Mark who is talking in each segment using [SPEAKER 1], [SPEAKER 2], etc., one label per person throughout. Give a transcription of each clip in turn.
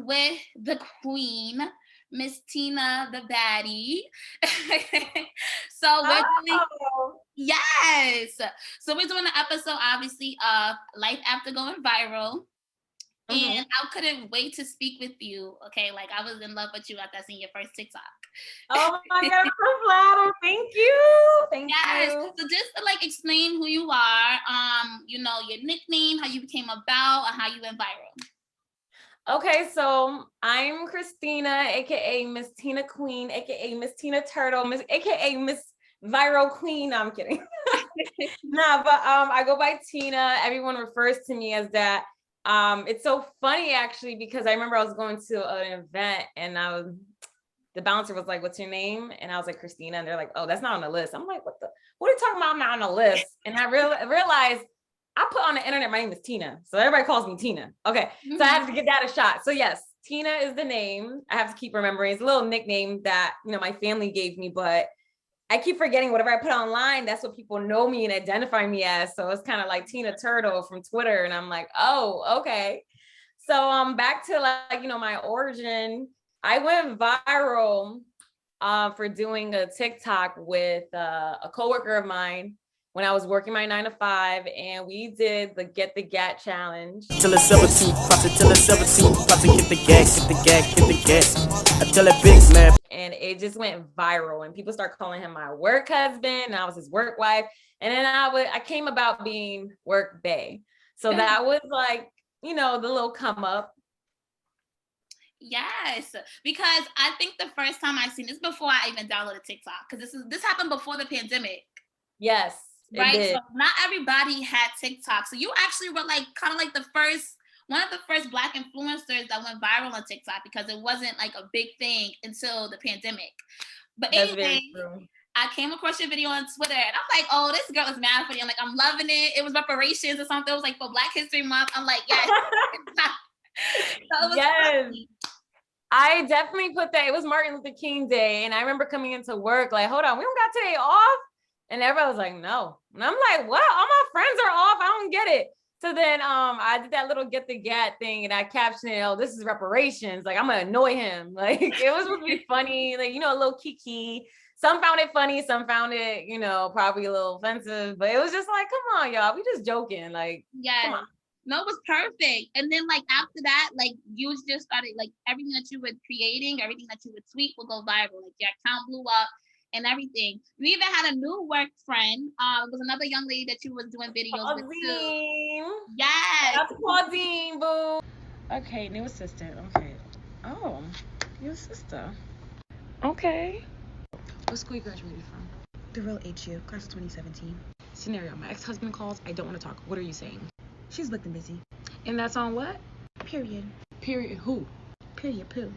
[SPEAKER 1] with the queen, Miss Tina the baddie. So we're doing,
[SPEAKER 2] Oh,
[SPEAKER 1] yes. So we're doing an episode, obviously, of Life After Going Viral.
[SPEAKER 2] mhm.
[SPEAKER 1] And I couldn't wait to speak with you. Okay, like I was in love with you after I seen your first TikTok.
[SPEAKER 2] Oh my God, I'm so flattered. Thank you. Thank
[SPEAKER 1] Yes.
[SPEAKER 2] you.
[SPEAKER 1] So just to like explain who you are, your nickname, how you became about, and how you went viral.
[SPEAKER 2] Okay, so I'm Christina, aka Miss Tina Queen, aka Miss Tina Turtle, aka Miss Viral Queen. No, I'm kidding. Nah, but I go by Tina. Everyone refers to me as that. It's so funny actually because I remember I was going to an event and the bouncer was like, "What's your name?" And I was like, "Christina." And they're like, "Oh, that's not on the list." I'm like, what are you talking about? I'm not on the list. And I realized I put on the internet, my name is Tina. So everybody calls me Tina. Okay. So I had to give that a shot. So yes, Tina is the name. I have to keep remembering. It's a little nickname that, my family gave me, but I keep forgetting whatever I put online, that's what people know me and identify me as. So it's kind of like Tina Turtle from Twitter. And I'm like, oh, okay. So back to my origin. I went viral for doing a TikTok with a coworker of mine when I was working my 9 to 5, and we did the Get the Gat challenge.
[SPEAKER 3] Till it's 17, cross it till it's 17, cross it, get the gas, get the gas, get the gas. I tell that big man.
[SPEAKER 2] And it just went viral, and people start calling him my work husband, and I was his work wife. And then I came about being work bae. So that was like, the little come up.
[SPEAKER 1] Yes, because I think the first time I seen this before I even downloaded TikTok, because this happened before the pandemic.
[SPEAKER 2] Yes, it
[SPEAKER 1] Right.
[SPEAKER 2] did.
[SPEAKER 1] So not everybody had TikTok. So you actually were like kind of like one of the first Black influencers that went viral on TikTok because it wasn't like a big thing until the pandemic. But
[SPEAKER 2] That's
[SPEAKER 1] anyway,
[SPEAKER 2] very true.
[SPEAKER 1] I came across your video on Twitter and I'm like, oh, this girl is mad funny. I'm like, I'm loving it. It was reparations or something. It was like for Black History Month. I'm like, yes. So it was
[SPEAKER 2] Yes.
[SPEAKER 1] funny.
[SPEAKER 2] I definitely put that. It was Martin Luther King Day. And I remember coming into work, like, hold on, we don't got today off. And everybody was like, no. And I'm like, what? All my friends are off. I don't get it. So then I did that little Get the Gat thing and I captioned it, oh, this is reparations. Like, I'm gonna annoy him. Like, it was supposed to be funny, like, a little kiki. Some found it funny, some found it, probably a little offensive. But it was just like, come on, y'all. We just joking. Like,
[SPEAKER 1] Yes.
[SPEAKER 2] come on.
[SPEAKER 1] No, it was perfect. And then like after that, like you just started like everything that you were creating, everything that you would tweet will go viral. Like your account blew up and everything. You even had a new work friend. It was another young lady that you was doing videos with too.
[SPEAKER 2] Claudine.
[SPEAKER 1] Yes.
[SPEAKER 2] That's Claudine, boo.
[SPEAKER 4] Okay, new assistant. Okay. Oh, new sister. Okay. What school you graduated from?
[SPEAKER 5] The real HU, class of 2017.
[SPEAKER 4] Scenario: my ex-husband calls. I don't want to talk. What are you saying?
[SPEAKER 5] She's booked and busy.
[SPEAKER 4] And that's on what?
[SPEAKER 5] Period.
[SPEAKER 4] Period. Who?
[SPEAKER 5] Period. Poo.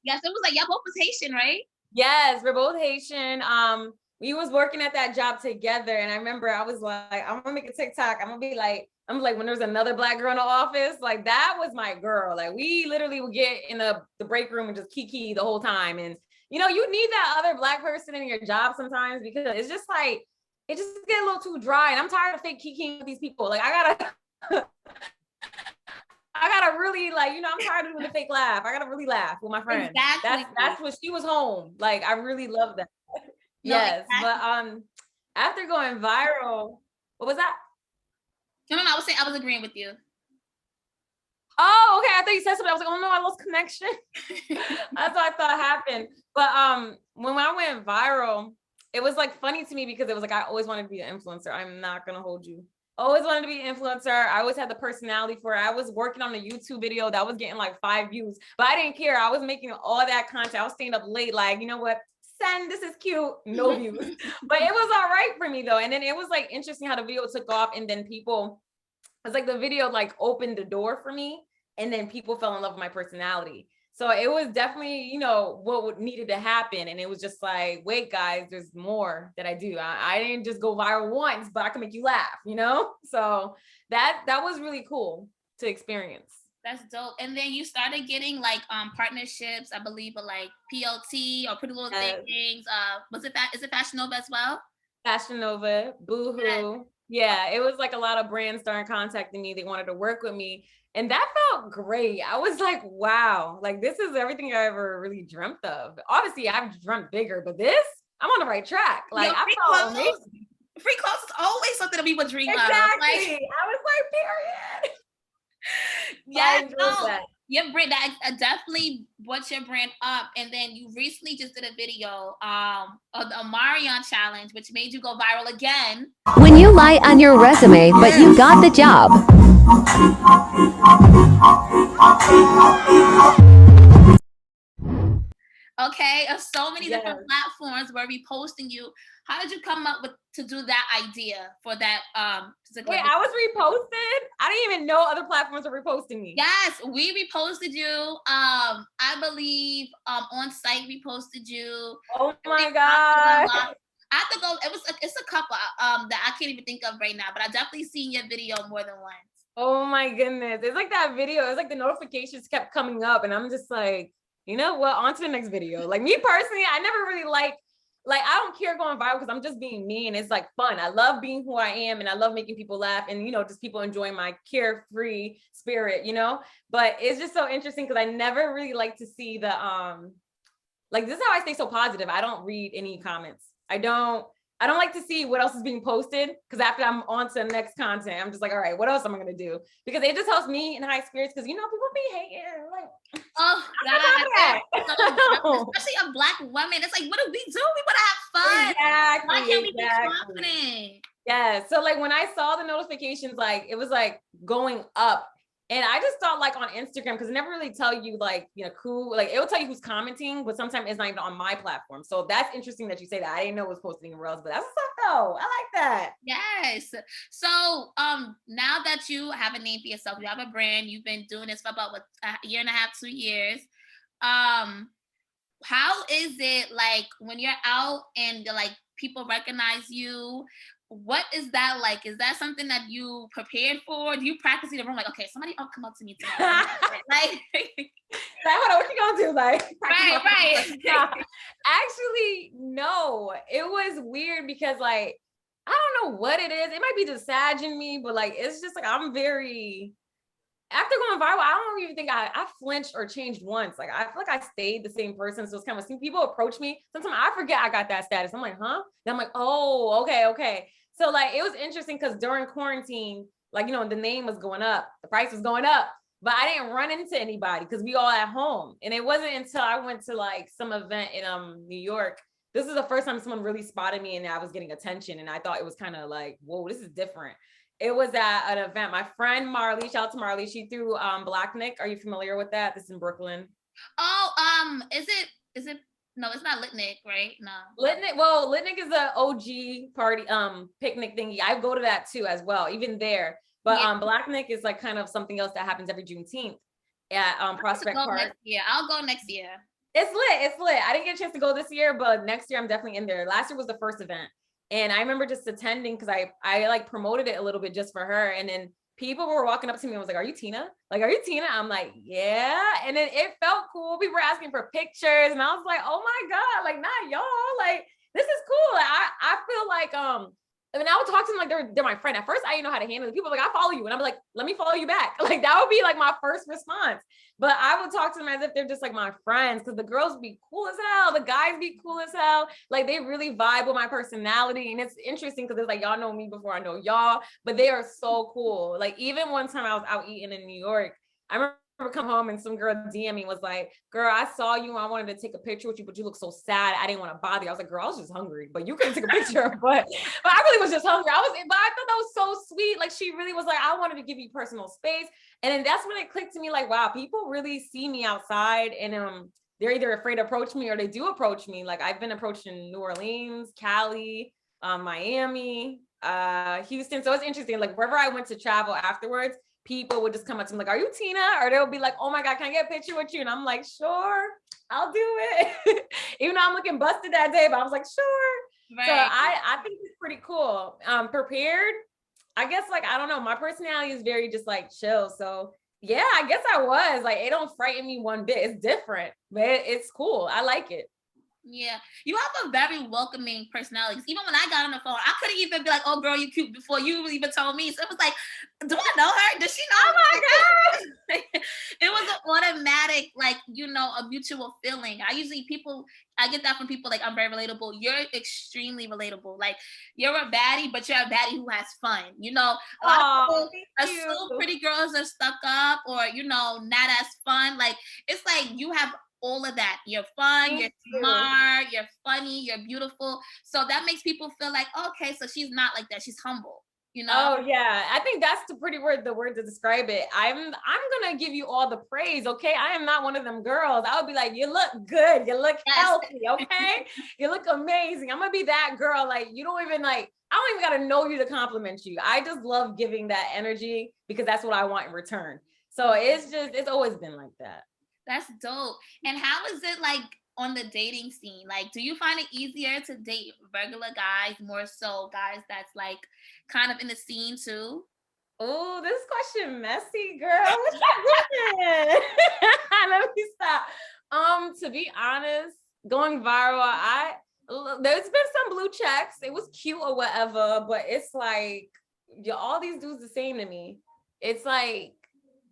[SPEAKER 1] Yes, it was like y'all both was Haitian, right?
[SPEAKER 2] Yes, we're both Haitian. We was working at that job together, and I remember I was like, I'm gonna make a TikTok. I'm like, when there's another Black girl in the office, like that was my girl. Like we literally would get in the break room and just kiki the whole time. And you need that other Black person in your job sometimes because it's just like it just get a little too dry. And I'm tired of fake kikiing with these people. Like I gotta really I'm tired of doing the fake laugh. I gotta really laugh with my friends.
[SPEAKER 1] Exactly.
[SPEAKER 2] That's what she was home. Like I really love that.
[SPEAKER 1] No,
[SPEAKER 2] Yes,
[SPEAKER 1] exactly.
[SPEAKER 2] but after going viral, what was that?
[SPEAKER 1] No, I was saying I was agreeing with you.
[SPEAKER 2] Oh, okay. I thought you said something. I was like, oh no, I lost connection. That's what I thought happened. But when I went viral, it was like funny to me because it was like I always wanted to be an influencer. I'm not gonna hold you. Always wanted to be an influencer. I always had the personality for it. I was working on a YouTube video that was getting like 5 views, but I didn't care. I was making all that content. I was staying up late, like, you know what? Send, this is cute, no views. But it was all right for me though. And then it was like interesting how the video took off, and then it's like the video like opened the door for me, and then people fell in love with my personality. So it was definitely, what needed to happen. And it was just like, wait, guys, there's more that I do. I didn't just go viral once, but I can make you laugh, So that was really cool to experience.
[SPEAKER 1] That's dope. And then you started getting like partnerships, I believe, with like PLT or Pretty Little Things. Is it Fashion Nova as well?
[SPEAKER 2] Fashion Nova, Boohoo. Yeah, it was like a lot of brands started contacting me. They wanted to work with me. And that felt great. I was like, wow, like this is everything I ever really dreamt of. Obviously, I've dreamt bigger, but this, I'm on the right track. Like
[SPEAKER 1] Yo,
[SPEAKER 2] I
[SPEAKER 1] free
[SPEAKER 2] felt
[SPEAKER 1] clothes,
[SPEAKER 2] amazing.
[SPEAKER 1] free clothes is always something that people dream of.
[SPEAKER 2] Exactly.
[SPEAKER 1] Like,
[SPEAKER 2] I was like, period.
[SPEAKER 1] yeah,
[SPEAKER 2] I enjoyed
[SPEAKER 1] no,
[SPEAKER 2] that.
[SPEAKER 1] your brand that definitely brought your brand up. And then you recently just did a video of the Omarion challenge, which made you go viral again.
[SPEAKER 6] When you lie on your resume, but you got the job.
[SPEAKER 1] Okay, of so many
[SPEAKER 2] Yes.
[SPEAKER 1] different platforms were reposting you. How did you come up with to do that idea for that particular
[SPEAKER 2] Wait,
[SPEAKER 1] video?
[SPEAKER 2] I was reposted? I didn't even know other platforms were reposting me.
[SPEAKER 1] Yes, we reposted you. I believe on site reposted you.
[SPEAKER 2] Oh my
[SPEAKER 1] think
[SPEAKER 2] God.
[SPEAKER 1] I have to go. It's a couple that I can't even think of right now, but I definitely seen your video more than once.
[SPEAKER 2] Oh my goodness. It's like that video. It's like the notifications kept coming up and I'm just like, you know what? On to the next video. Like me personally, I never really like I don't care going viral because I'm just being me and it's like fun. I love being who I am and I love making people laugh and, you know, just people enjoying my carefree spirit, you know, but it's just so interesting because I never really like to see the, like this is how I stay so positive. I don't read any comments. I don't like to see what else is being posted because after I'm on to the next content, I'm just like, all right, what else am I gonna do? Because it just helps me in high spirits because you know people be hating like,
[SPEAKER 1] oh God, especially a Black woman. It's like, what do we do? We want to have fun.
[SPEAKER 2] Exactly.
[SPEAKER 1] Why can't we be confident?
[SPEAKER 2] Yeah. So like when I saw the notifications, like it was like going up. And I just thought like on Instagram, because it never really tell you like, you know, who, like it will tell you who's commenting, but sometimes it's not even on my platform. So that's interesting that you say that. I didn't know it was posting anywhere else, but that's what's up though. I like that.
[SPEAKER 1] Yes. So now that you have a name for yourself, you have a brand, you've been doing this for about a year and a half, 2 years. How is it like when you're out and like people recognize you? What is that like? Is that something that you prepared for? Do you practice in the room? Like, okay, somebody come up to me today. Like,
[SPEAKER 2] hold on, what you gonna do? Like,
[SPEAKER 1] right.
[SPEAKER 2] Actually, no. It was weird because like, I don't know what it is. It might be the Sag in me, but like, it's just like, I'm very, after going viral, I don't even think I flinched or changed once. Like, I feel like I stayed the same person. So it's kind of, when people approach me, sometimes I forget I got that status. I'm like, huh? Then I'm like, oh, okay. So like, it was interesting because during quarantine, like, you know, the name was going up, the price was going up, but I didn't run into anybody because we all at home. And it wasn't until I went to like some event in New York. This is the first time someone really spotted me and I was getting attention. And I thought it was kind of like, whoa, this is different. It was at an event. My friend Marley, shout out to Marley, she threw Black Nick. Are you familiar with that? This is in Brooklyn.
[SPEAKER 1] Oh, is it no, it's not Litnick, right? No.
[SPEAKER 2] Litnick is a OG party, picnic thingy. I go to that too as well, even there. But
[SPEAKER 1] yeah.
[SPEAKER 2] Black Nick is like kind of something else that happens every Juneteenth at Prospect Park.
[SPEAKER 1] Next year. I'll go next year.
[SPEAKER 2] It's lit. I didn't get a chance to go this year, but next year I'm definitely in there. Last year was the first event. And I remember just attending because I like promoted it a little bit just for her. And then people were walking up to me and was like, are you Tina? Like, are you Tina? I'm like, yeah. And then it felt cool. People were asking for pictures and I was like, oh my God, like not y'all, like, this is cool. Like, I feel like, I mean, I would talk to them like they're my friend. At first, I didn't know how to handle it. People were like, I follow you. And I'm like, let me follow you back. Like, that would be like my first response. But I would talk to them as if they're just like my friends because the girls be cool as hell. The guys be cool as hell. Like, they really vibe with my personality. And it's interesting because it's like, y'all know me before I know y'all, but they are so cool. Like, even one time I was out eating in New York, I remember come home and some girl DM me was like, girl, I saw you and I wanted to take a picture with you, but you look so sad. I didn't want to bother you. I was like, girl, I was just hungry, but you couldn't take a picture. but I really was just hungry. But I thought that was so sweet. Like, she really was like, I wanted to give you personal space. And then that's when it clicked to me like, wow, people really see me outside and they're either afraid to approach me or they do approach me. Like, I've been approached in New Orleans, Cali, Miami, Houston. So it's interesting. Like, wherever I went to travel afterwards, people would just come up to me like, are you Tina? Or they'll be like, oh my God, can I get a picture with you? And I'm like, sure, I'll do it. Even though I'm looking busted that day, but I was like, sure. Right. So I think it's pretty cool. Prepared, I guess, like, I don't know. My personality is very just like chill. So yeah, I guess I was like, it don't frighten me one bit. It's different, but it's cool. I like it.
[SPEAKER 1] Yeah, you have a very welcoming personality. 'Cause even when I got on the phone, I couldn't even be like, "Oh, girl, you cute," before you even told me. So it was like, "Do I know her? Does she know?"
[SPEAKER 2] Oh my God.
[SPEAKER 1] It was an automatic, like, a mutual feeling. I get that from people. Like, I'm very relatable. You're extremely relatable. Like, you're a baddie, but you're a baddie who has fun. A lot of people assume pretty girls are stuck up or not as fun. Like, it's like you have all of that. You're fun, you're smart, you're funny, you're beautiful. So that makes people feel like, okay, so she's not like that. She's humble.
[SPEAKER 2] Oh yeah, I think that's the word to describe it. I'm gonna give you all the praise, okay? I am not one of them girls. I would be like, you look good, you look healthy, okay? You look amazing. I'm gonna be that girl. Like, you don't even I don't even gotta know you to compliment you. I just love giving that energy because that's what I want in return. So it's always been like that.
[SPEAKER 1] That's dope. And how is it like on the dating scene? Like, do you find it easier to date regular guys, more so guys that's like kind of in the scene too?
[SPEAKER 2] Oh, this question messy, girl. What you doing? Let me stop. To be honest, going viral, there's been some blue checks. It was cute or whatever, but it's like, all these dudes the same to me. It's like,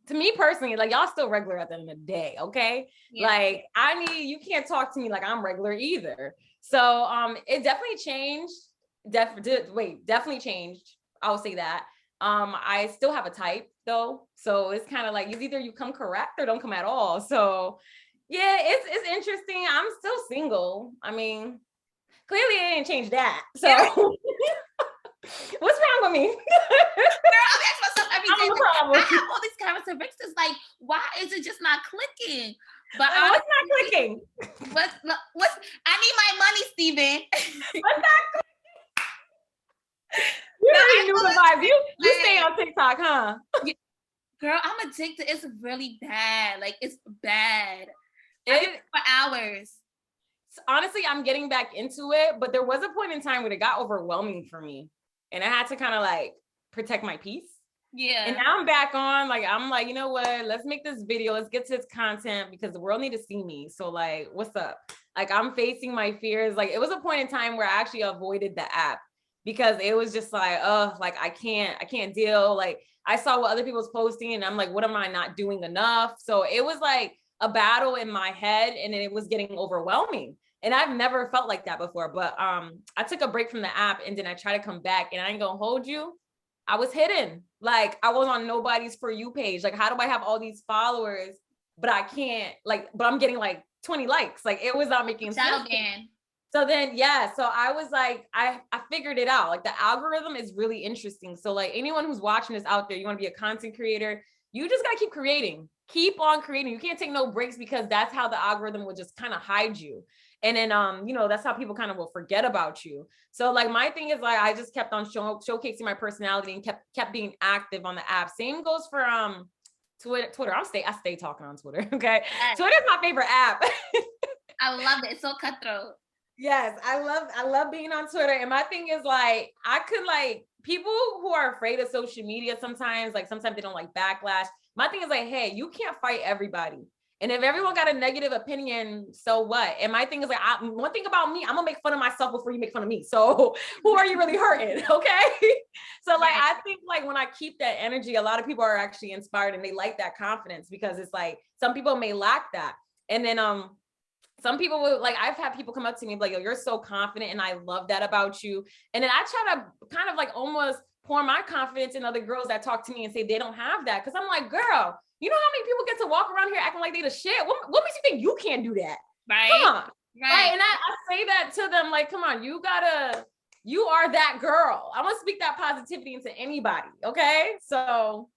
[SPEAKER 2] to me personally, like, y'all still regular at the end of the day, okay? Yeah. Like, you can't talk to me like I'm regular either. So it definitely changed. Definitely changed. I would say that. I still have a type though. So it's kind of like, it's either you come correct or don't come at all. So yeah, it's interesting. I'm still single. I mean, clearly it didn't change that. So what's wrong with me?
[SPEAKER 1] Girl, I ask myself every day. I have all these characteristics. Like, why is it just not clicking? But
[SPEAKER 2] what's not clicking?
[SPEAKER 1] What's? I need my money, Steven.
[SPEAKER 2] What's not clicking? You already knew the vibe. You stay on TikTok, huh?
[SPEAKER 1] Girl, I'm addicted. It's really bad. Like, it's bad. For hours.
[SPEAKER 2] Honestly, I'm getting back into it, but there was a point in time when it got overwhelming for me. And I had to kind of like protect my peace.
[SPEAKER 1] Yeah.
[SPEAKER 2] And now I'm back on, like, I'm like, you know what? Let's make this video. Let's get to this content because the world need to see me. So like, what's up? Like, I'm facing my fears. Like, it was a point in time where I actually avoided the app because it was just like, oh, like, I can't deal. Like, I saw what other people was posting and I'm like, what am I not doing enough? So it was like a battle in my head and it was getting overwhelming. And I've never felt like that before, but I took a break from the app and then I tried to come back and I ain't gonna hold you. I was hidden. Like, I was on nobody's For You page. Like, how do I have all these followers, but I can't, like, but I'm getting like 20 likes. Like, it was not making sense. So then, yeah, so I was like, I figured it out. Like, the algorithm is really interesting. So like, anyone who's watching this out there, you want to be a content creator, you just got to keep creating. Keep on creating. You can't take no breaks because that's how the algorithm will just kind of hide you. And then, that's how people kind of will forget about you. So like, my thing is like, I just kept on showcasing my personality and kept being active on the app. Same goes for Twitter. I stay talking on Twitter. Okay. Yes. Twitter's my favorite app.
[SPEAKER 1] I love it. It's so cutthroat.
[SPEAKER 2] Yes. I love being on Twitter. And my thing is like, I could like, people who are afraid of social media sometimes they don't like backlash. My thing is like, hey, you can't fight everybody. And if everyone got a negative opinion, so what? And my thing is like, one thing about me, I'm gonna make fun of myself before you make fun of me. So who are you really hurting? Okay. So like, I think like when I keep that energy, a lot of people are actually inspired and they like that confidence because it's like, some people may lack that. And then, some people will like, I've had people come up to me like, yo, you're so confident. And I love that about you. And then I try to kind of like almost pour my confidence in other girls that talk to me and say they don't have that. Cause I'm like, girl, you know how many people get to walk around here acting like they the shit? What makes you think you can't do that?
[SPEAKER 1] Right.
[SPEAKER 2] Come on. Right. And I say that to them, like, come on, you are that girl. I want to speak that positivity into anybody. Okay. So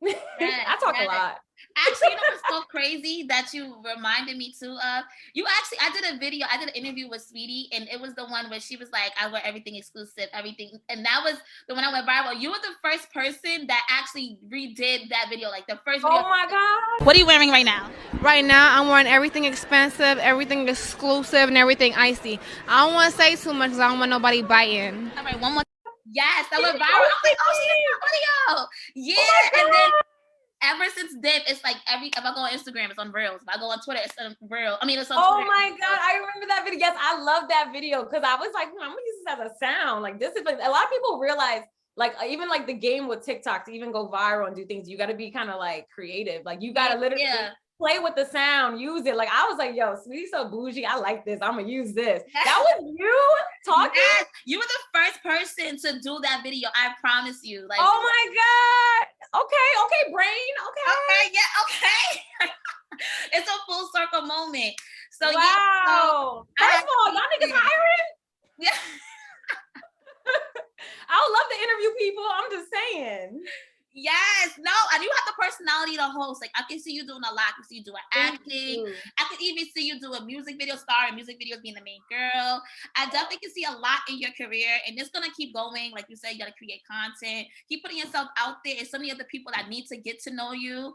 [SPEAKER 2] I talk a lot.
[SPEAKER 1] Actually, you know what's so crazy that you reminded me too of? I did an interview with Sweetie, and it was the one where she was like, I wear everything exclusive, everything. And that was the one I went viral. You were the first person that actually redid that video, like the first video.
[SPEAKER 2] Oh my God.
[SPEAKER 1] What are you wearing right now?
[SPEAKER 7] Right now, I'm wearing everything expensive, everything exclusive, and everything icy. I don't want to say too much because I don't want nobody biting.
[SPEAKER 1] All right, one more. Yes, that went viral. I was like, oh, she's in the video. Yeah, ever since then, it's like if I go on Instagram, it's on Reels. If I go on Twitter, it's on Reels. I mean, it's on
[SPEAKER 2] Oh
[SPEAKER 1] Twitter.
[SPEAKER 2] my God, I remember that video. Yes, I love that video because I was like, I'm gonna use this as a sound. Like this is like, a lot of people realize, like even like the game with TikTok to even go viral and do things, you got to be kind of like creative. Like you got to literally play with the sound, use it. Like I was like, yo, Sweetie's so bougie. I like this. I'm gonna use this. That was you talking?
[SPEAKER 1] Yes, you were the first person to do that video. I promise you. Like,
[SPEAKER 2] oh my God. Okay, brain.
[SPEAKER 1] Okay, yeah, okay. It's a full circle moment. So
[SPEAKER 2] wow.
[SPEAKER 1] yeah. So
[SPEAKER 2] first of all, y'all niggas hiring?
[SPEAKER 1] Yeah.
[SPEAKER 2] I would love to interview people. I'm just saying.
[SPEAKER 1] Yes, no, and you have the personality to host. Like I can see you doing a lot. I can see you doing acting. I can even see you do a music video star and music videos being the main girl. I definitely can see a lot in your career, and it's gonna keep going. Like you said, you gotta create content, keep putting yourself out there, and so many other people that need to get to know you.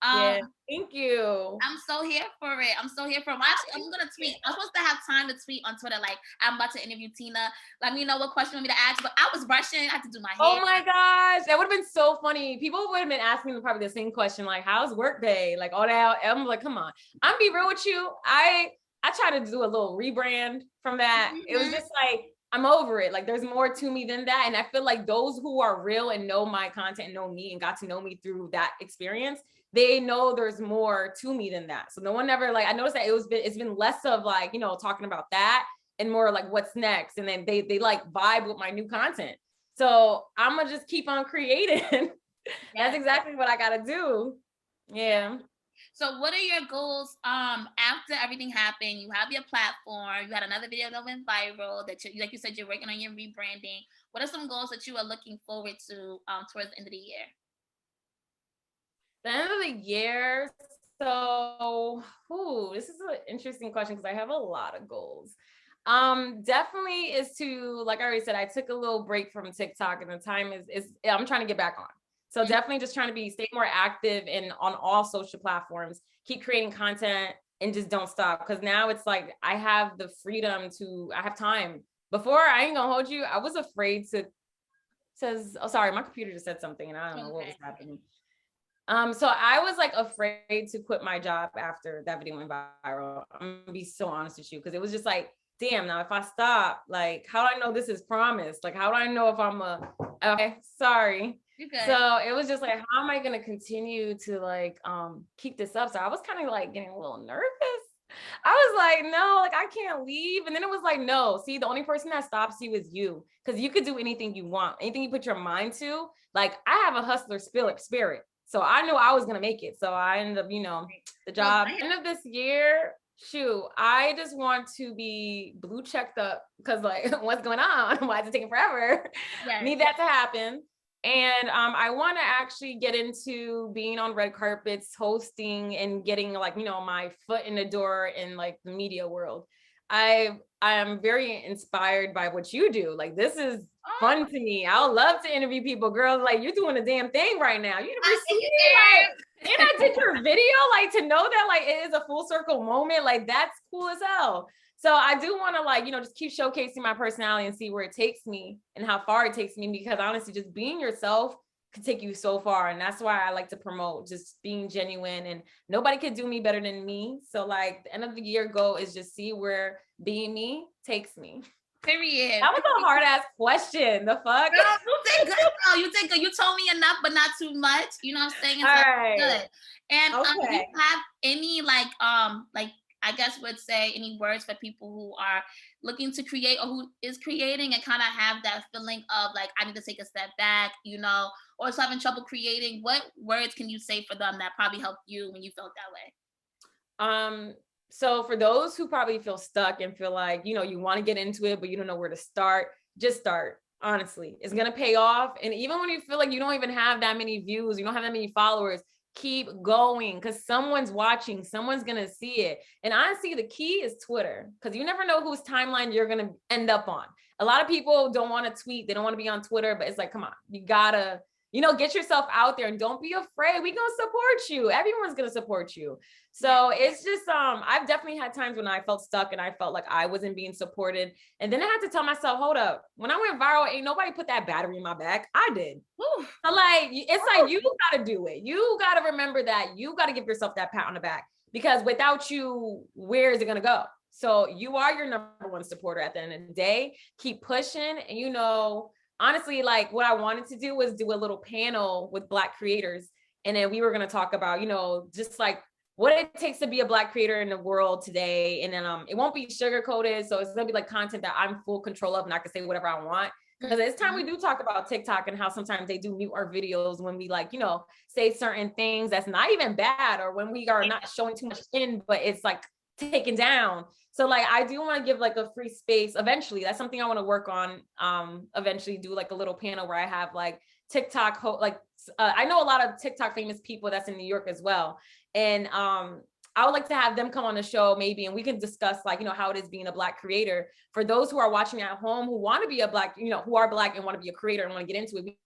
[SPEAKER 2] Yeah, thank you.
[SPEAKER 1] I'm so here for it. I'm so here for it. Actually, I'm gonna tweet. I'm supposed to have time to tweet on Twitter, like I'm about to interview Tina. Let me know what question you want me to ask. But I was rushing. I had to do my hair.
[SPEAKER 2] Oh my gosh, that would have been so funny. People would have been asking me probably the same question, like, "How's work day?" Like all that. I'm like, come on. I'm be real with you. I tried to do a little rebrand from that. Mm-hmm. It was just like, I'm over it. Like there's more to me than that. And I feel like those who are real and know my content and know me and got to know me through that experience, they know there's more to me than that. So no one ever, like, I noticed that it's been less of like, you know, talking about that and more like what's next. And then they like vibe with my new content. So I'm gonna just keep on creating. That's exactly what I gotta do. Yeah.
[SPEAKER 1] So what are your goals after everything happened? You have your platform, you had another video that went viral that like you said, you're working on your rebranding. What are some goals that you are looking forward to towards the end of the year?
[SPEAKER 2] The end of the year. So, this is an interesting question because I have a lot of goals. Definitely is to, like I already said, I took a little break from TikTok and the time is I'm trying to get back on. So definitely just trying to stay more active and on all social platforms, keep creating content and just don't stop. Cause now it's like, I have the freedom I have time. Before, I ain't gonna hold you, I was afraid oh, sorry, my computer just said something and I don't know what was happening. So I was like afraid to quit my job after that video went viral. I'm gonna be so honest with you. Cause it was just like, damn, now if I stop, like, how do I know this is promised? Like, how do I know if okay, sorry. So it was just like, how am I going to continue to like, keep this up? So I was kind of like getting a little nervous. I was like, no, like I can't leave. And then it was like, no, see, the only person that stops you is you. Cause you could do anything you want, anything you put your mind to. Like I have a hustler spirit. So I knew I was going to make it. So I ended up, the job. End of this year, I just want to be blue checked up because like, what's going on? Why is it taking forever? Yes. Need that to happen. And I want to actually get into being on red carpets, hosting and getting like, my foot in the door in like the media world. I am very inspired by what you do. Like, this is fun to me. I would love to interview people, girls. Like, you're doing a damn thing right now. You never see it. Like, and I did your video, like, to know that, like, it is a full circle moment. Like, that's cool as hell. So I do want to, like, just keep showcasing my personality and see where it takes me and how far it takes me, because honestly, just being yourself could take you so far. And that's why I like to promote just being genuine, and nobody could do me better than me. So like the end of the year goal is just see where being me takes me.
[SPEAKER 1] Period.
[SPEAKER 2] That was a hard ass question. The fuck?
[SPEAKER 1] Girl, you did good. Girl. You did good. You told me enough, but not too much. You know what I'm saying? It's like good. And do you have any like I guess would say any words for people who are looking to create or who is creating and kind of have that feeling of like, I need to take a step back, or is having trouble creating? What words can you say for them that probably helped you when you felt that way?
[SPEAKER 2] So for those who probably feel stuck and feel like, you want to get into it, but you don't know where to start, just start. Honestly, it's going to pay off. And even when you feel like you don't even have that many views, you don't have that many followers, keep going, because someone's watching, someone's going to see it. And honestly, the key is Twitter, because you never know whose timeline you're going to end up on. A lot of people don't want to tweet. They don't want to be on Twitter, but it's like, come on, you gotta, get yourself out there and don't be afraid. We gonna support you. Everyone's gonna support you. So it's just, I've definitely had times when I felt stuck and I felt like I wasn't being supported. And then I had to tell myself, hold up, when I went viral, ain't nobody put that battery in my back. I did. Woo. So like, it's like, you gotta do it. You gotta remember that you gotta give yourself that pat on the back, because without you, where is it gonna go? So you are your number one supporter at the end of the day. Keep pushing. And honestly, like what I wanted to do was do a little panel with Black creators. And then we were gonna talk about, just like what it takes to be a Black creator in the world today. And then it won't be sugar coated. So it's gonna be like content that I'm full control of and I can say whatever I want. Because it's time we do talk about TikTok and how sometimes they do mute our videos when we like, say certain things that's not even bad, or when we are not showing too much in, but it's like taken down. So like, I do want to give like a free space eventually. That's something I want to work on. Eventually do like a little panel where I have like TikTok, I know a lot of TikTok famous people that's in New York as well. And I would like to have them come on the show maybe, and we can discuss like, how it is being a Black creator. For those who are watching at home, who want to be a Black, who are Black and want to be a creator and want to get into it, we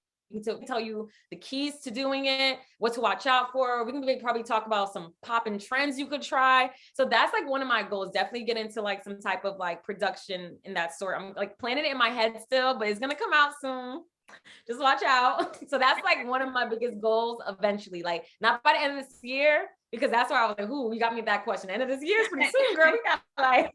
[SPEAKER 2] can tell you the keys to doing it, what to watch out for. We can probably talk about some popping trends you could try. So that's like one of my goals, definitely get into like some type of like production in that sort. I'm like planning it in my head still, but it's going to come out soon. Just watch out. So that's like one of my biggest goals eventually, like not by the end of this year, because that's where I was like, ooh, you got me that question. End of this year is pretty soon, girl. We got like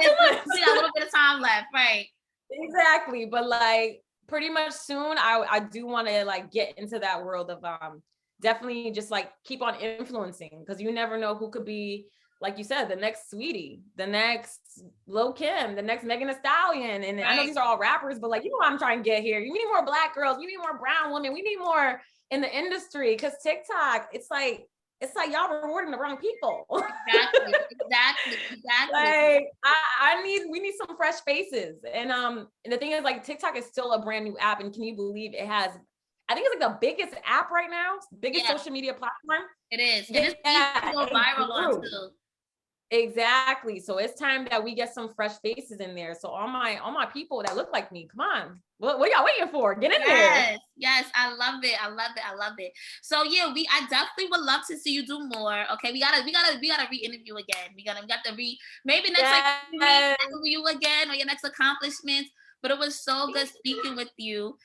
[SPEAKER 2] 2 months.
[SPEAKER 1] We got a little bit of time left, right?
[SPEAKER 2] Exactly. But like pretty much soon, I do want to like get into that world of definitely just like keep on influencing, because you never know who could be, like you said, the next Sweetie, the next Lil Kim, the next Megan Thee Stallion. And I know these are all rappers, but like, what I'm trying to get here. We need more Black girls. We need more brown women. We need more in the industry, because TikTok, it's like y'all rewarding the wrong people.
[SPEAKER 1] Exactly.
[SPEAKER 2] Like we need some fresh faces. And the thing is, like, TikTok is still a brand new app, and can you believe it has, I think it's like the biggest app right now, biggest social media platform.
[SPEAKER 1] It is. And it's easy to go viral on too.
[SPEAKER 2] Exactly. So it's time that we get some fresh faces in there. So all my people that look like me, come on. What are y'all waiting for? Get in there.
[SPEAKER 1] Yes. I love it. So yeah, I definitely would love to see you do more. Okay. We gotta re-interview again. We got to maybe next like interview you again, or your next accomplishments. But it was so good speaking with you.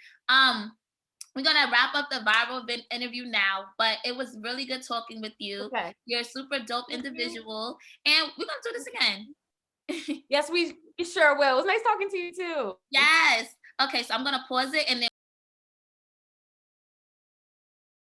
[SPEAKER 1] We're gonna wrap up the viral interview now, but it was really good talking with you. Okay. You're a super dope individual, and we're gonna do this again.
[SPEAKER 2] Yes, we sure will. It was nice talking to you too.
[SPEAKER 1] Yes. Okay, so I'm gonna pause it, and then